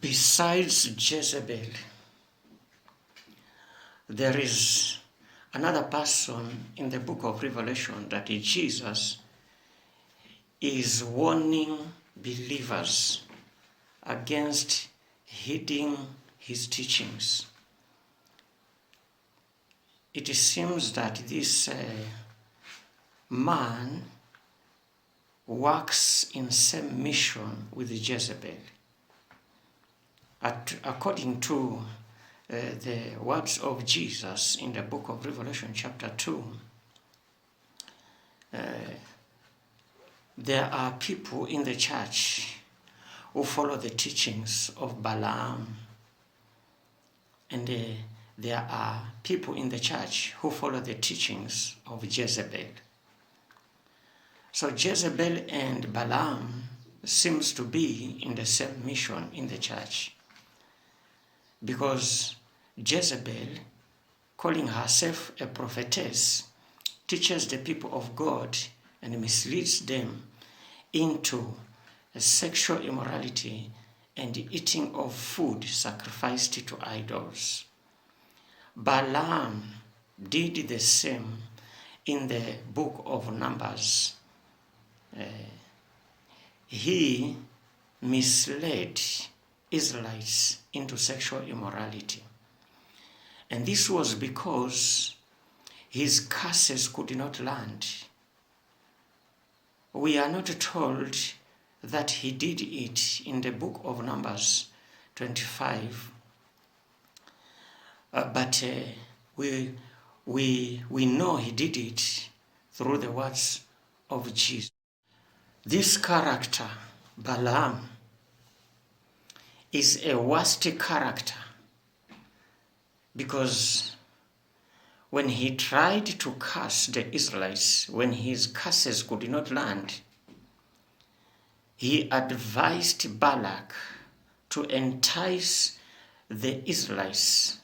Besides Jezebel, there is another person in the book of Revelation that Jesus is warning believers against heeding his teachings. It seems that this man works in same mission with Jezebel. According to the words of Jesus in the book of Revelation chapter 2, there are people in the church who follow the teachings of Balaam, and there are people in the church who follow the teachings of Jezebel. So Jezebel and Balaam seems to be in the same mission in the church, because Jezebel, calling herself a prophetess, teaches the people of God and misleads them into sexual immorality and the eating of food sacrificed to idols. Balaam did the same in the book of Numbers. He misled Israelites into sexual immorality. And this was because his curses could not land. We are not told that he did it in the book of Numbers 25, but we know he did it through the words of Jesus. This character, Balaam, is a worst character, because when he tried to curse the Israelites, when his curses could not land, he advised Balak to entice the Israelites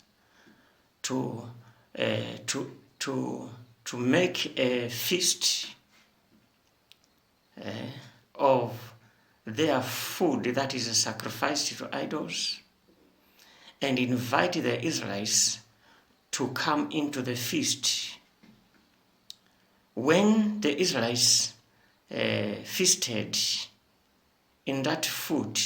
to make a feast of their food that is sacrificed to idols, and invite the Israelites to come into the feast. When the Israelites feasted in that food,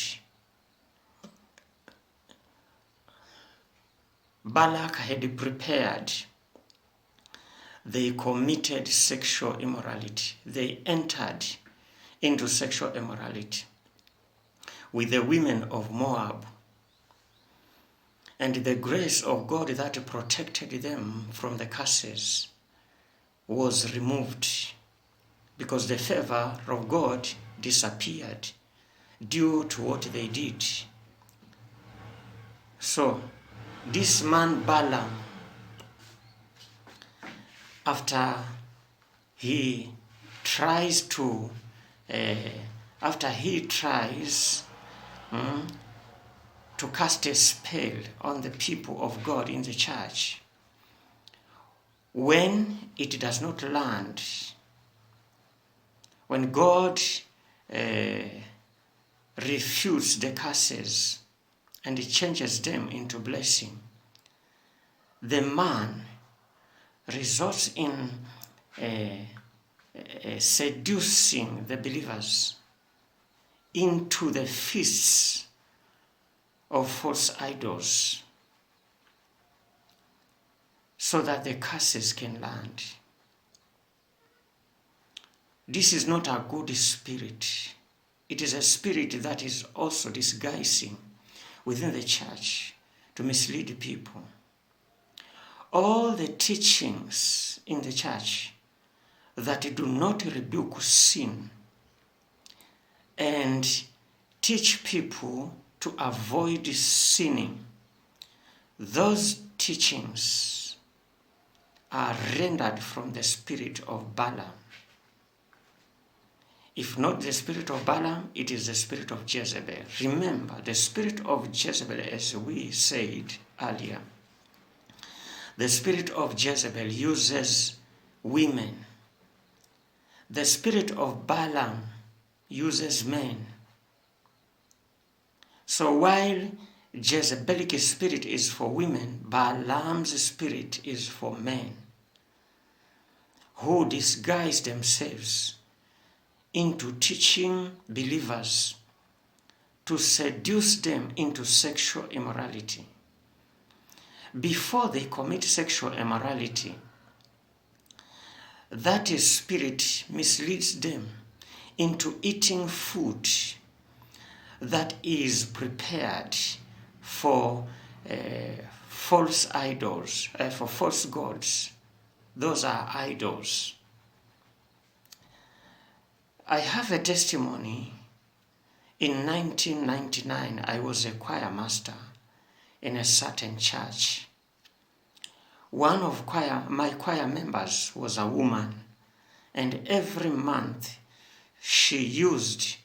Balak had prepared. They committed sexual immorality. They entered into sexual immorality with the women of Moab. And the grace of God that protected them from the curses was removed, because the favor of God disappeared due to what they did. So this man Balaam, after he tries to cast a spell on the people of God in the church, when it does not land, when God refutes the curses and he changes them into blessing, the man results in seducing the believers into the feasts of false idols, so that the curses can land. This is not a good spirit. It is a spirit that is also disguising within the church to mislead people. All the teachings in the church that do not rebuke sin and teach people to avoid sinning, those teachings are rendered from the spirit of Balaam. If not the spirit of Balaam, it is the spirit of Jezebel. Remember, the spirit of Jezebel, as we said earlier, the spirit of Jezebel uses women. The spirit of Balaam uses men. So while Jezebelic spirit is for women, Balaam's spirit is for men who disguise themselves into teaching believers to seduce them into sexual immorality. Before they commit sexual immorality, that spirit misleads them into eating food that is prepared for false idols, for false gods. Those are idols. I have a testimony. In 1999, I was a choir master in a certain church. One of my choir members was a woman, and every month she used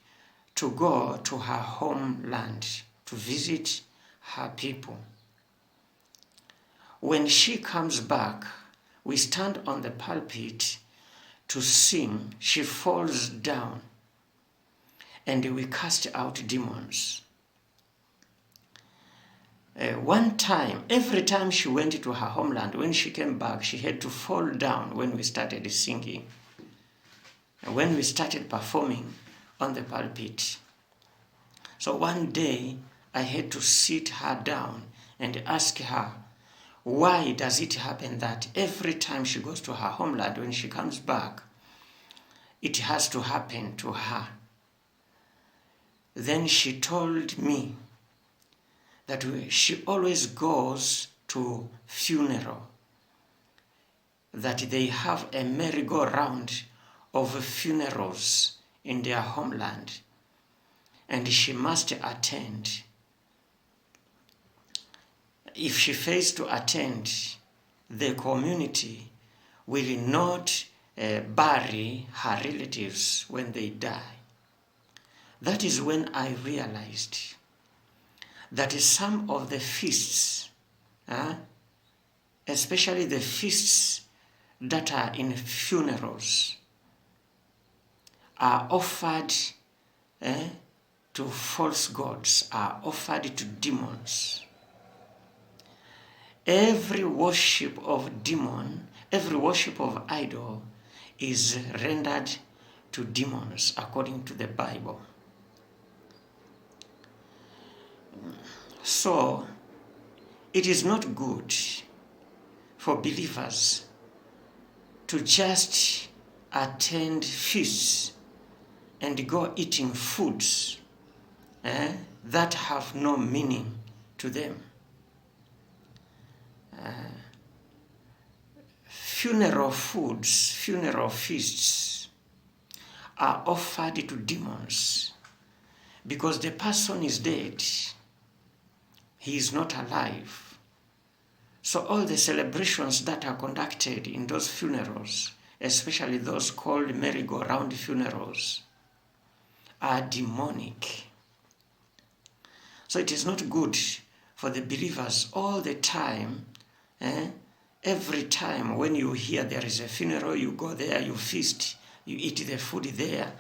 to go to her homeland to visit her people. When she comes back, we stand on the pulpit to sing. She falls down and we cast out demons. One time, every time she went to her homeland, when she came back, she had to fall down when we started singing. When we started performing on the pulpit. So one day, I had to sit her down and ask her, why does it happen that every time she goes to her homeland, when she comes back, it has to happen to her? Then she told me that she always goes to funeral, that they have a merry-go-round of funerals in their homeland, and she must attend. If she fails to attend, the community will not bury her relatives when they die. That is when I realized that some of the feasts, especially the feasts that are in funerals, are offered to false gods, are offered to demons. Every worship of demon, every worship of idol is rendered to demons according to the Bible. So, it is not good for believers to just attend feasts and go eating foods that have no meaning to them. Funeral foods, funeral feasts are offered to demons because the person is dead. He is not alive. So all the celebrations that are conducted in those funerals, especially those called merry-go-round funerals, are demonic. So it is not good for the believers all the time. Every time when you hear there is a funeral, you go there, you feast, you eat the food there.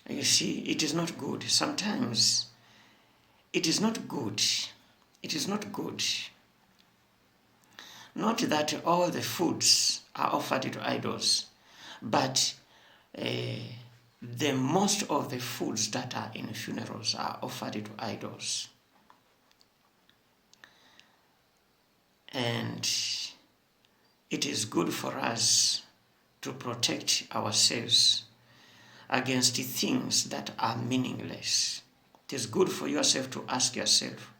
You see, it is not good. Sometimes it is not good. It is not good. Not that all the foods are offered to idols, but the most of the foods that are in funerals are offered to idols. And it is good for us to protect ourselves against things that are meaningless. It is good for yourself to ask yourself,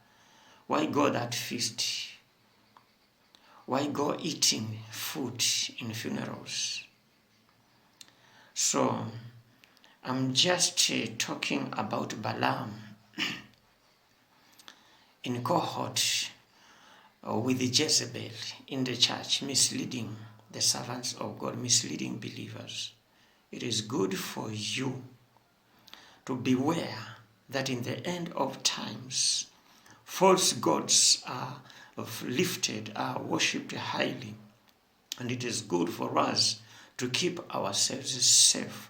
why go that feast? Why go eating food in funerals? So, I'm just talking about Balaam in cohort with Jezebel in the church, misleading the servants of God, misleading believers. It is good for you to beware that in the end of times, false gods are lifted, are worshipped highly. And it is good for us to keep ourselves safe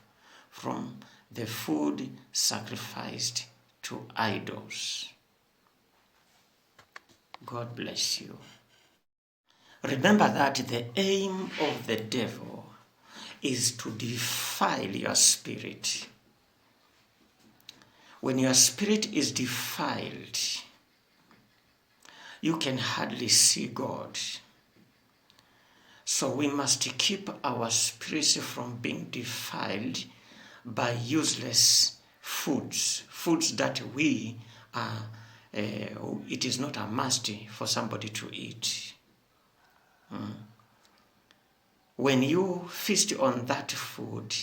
from the food sacrificed to idols. God bless you. Remember that the aim of the devil is to defile your spirit. When your spirit is defiled, you can hardly see God. So we must keep our spirits from being defiled by useless foods that we are, it is not a must for somebody to eat. When you feast on that food,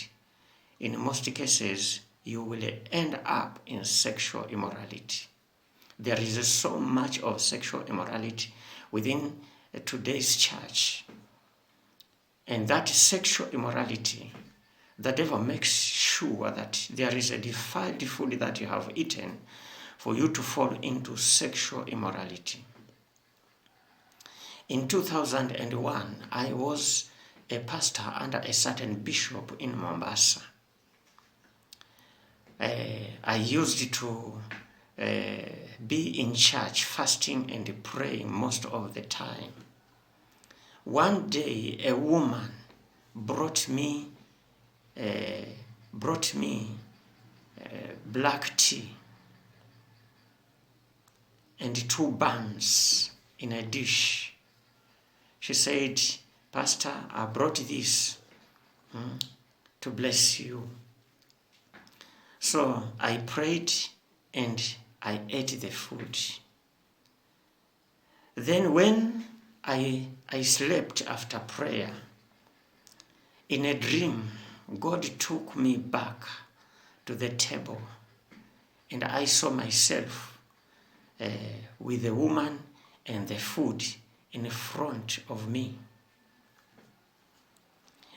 in most cases, you will end up in sexual immorality. There is so much of sexual immorality within today's church. And that sexual immorality, the devil makes sure that there is a defiled food that you have eaten for you to fall into sexual immorality. In 2001, I was a pastor under a certain bishop in Mombasa. I used to be in church fasting and praying most of the time. One day a woman brought me black tea and 2 buns in a dish. She said, "Pastor, I brought this to bless you." So I prayed and I ate the food. Then when I slept after prayer, in a dream, God took me back to the table, and I saw myself with the woman and the food in front of me.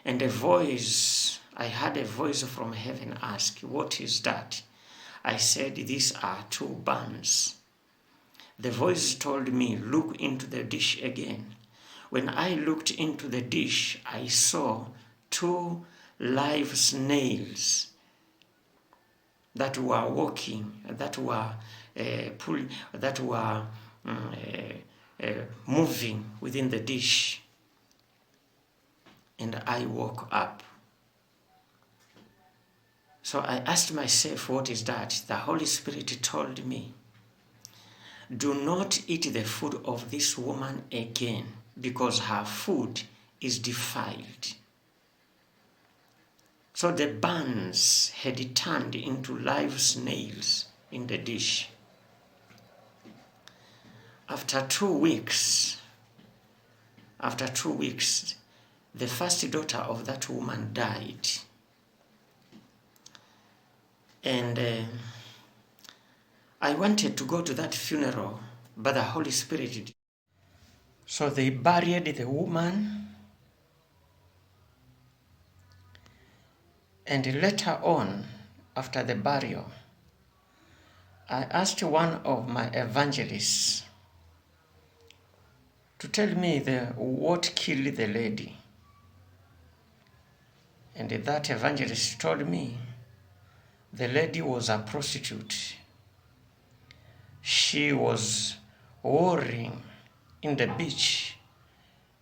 And I had a voice from heaven ask, "What is that?" I said, "These are 2 buns." The voice told me, "Look into the dish again." When I looked into the dish, I saw 2 live snails that were walking, that were moving within the dish. And I woke up. So I asked myself, what is that? The Holy Spirit told me, "Do not eat the food of this woman again, because her food is defiled." So the buns had turned into live snails in the dish. After 2 weeks, the first daughter of that woman died. And I wanted to go to that funeral, but the Holy Spirit did. So they buried the woman, and later on, after the burial, I asked one of my evangelists to tell me what killed the lady. And that evangelist told me the lady was a prostitute. She was worrying in the beach,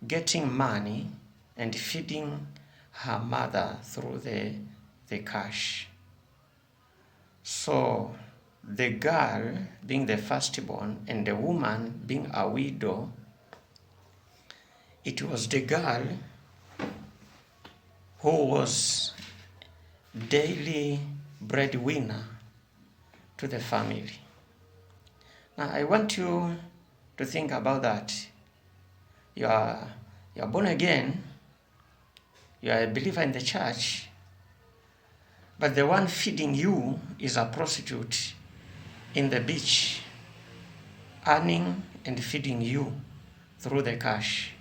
getting money and feeding her mother through the cash. So the girl, being the firstborn, and the woman being a widow, it was the girl who was daily breadwinner to the family. Now I want you to think about that. You are born again, you are a believer in the church, but the one feeding you is a prostitute in the beach, earning and feeding you through the cash.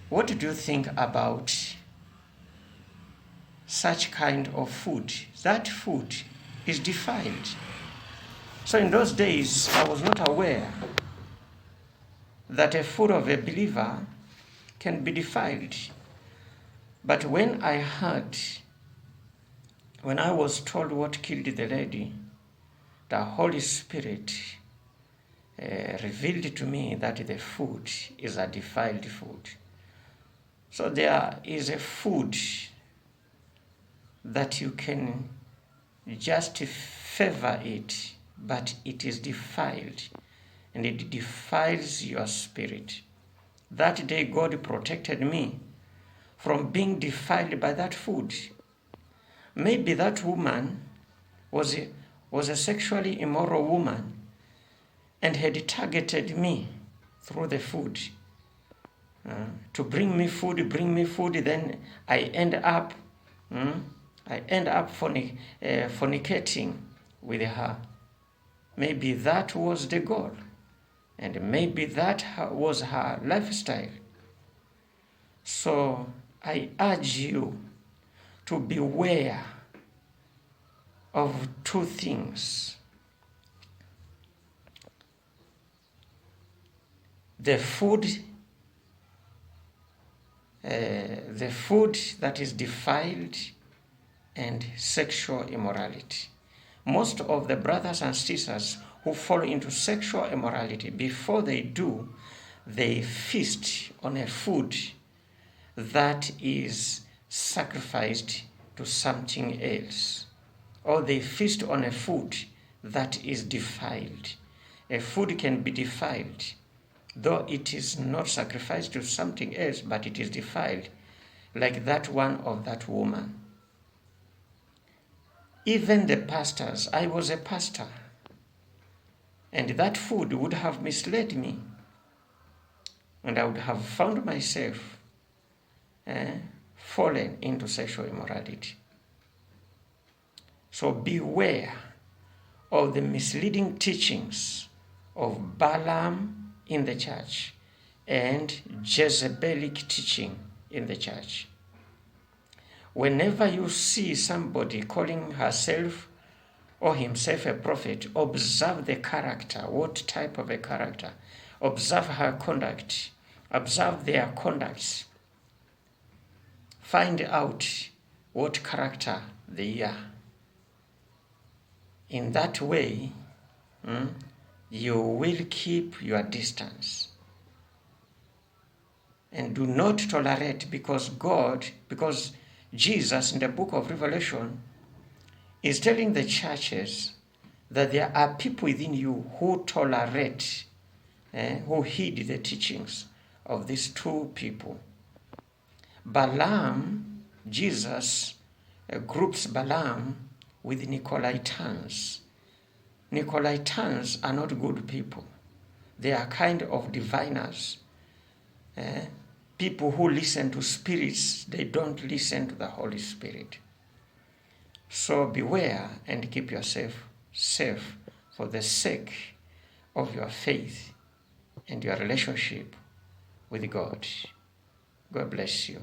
What do you think about such kind of food? That food is defiled. So in those days, I was not aware that a food of a believer can be defiled. But when I was told what killed the lady, the Holy Spirit revealed to me that the food is a defiled food. So there is a food that you can just favor it, but it is defiled, and it defiles your spirit. That day God protected me from being defiled by that food. Maybe that woman was a sexually immoral woman and had targeted me through the food. To bring me food, then I end up fornicating with her. Maybe that was the goal, and maybe that was her lifestyle. So I urge you to beware of two things. The food that is defiled and sexual immorality. Most of the brothers and sisters who fall into sexual immorality, before they do, they feast on a food that is sacrificed to something else, or they feast on a food that is defiled. A food can be defiled, though it is not sacrificed to something else, but it is defiled, like that one of that woman. Even the pastors, I was a pastor, and that food would have misled me, and I would have found myself fallen into sexual immorality. So beware of the misleading teachings of Balaam in the church and Jezebelic teaching in the church. Whenever you see somebody calling herself or himself a prophet, observe the character. What type of a character? Observe her conduct. Observe their conducts. Find out what character they are. In that way, you will keep your distance. And do not tolerate, because Jesus in the book of Revelation is telling the churches that there are people within you who tolerate, who heed the teachings of these two people. Balaam, Jesus groups Balaam with Nicolaitans. Nicolaitans are not good people. They are kind of diviners. People who listen to spirits, they don't listen to the Holy Spirit. So beware and keep yourself safe for the sake of your faith and your relationship with God. God bless you.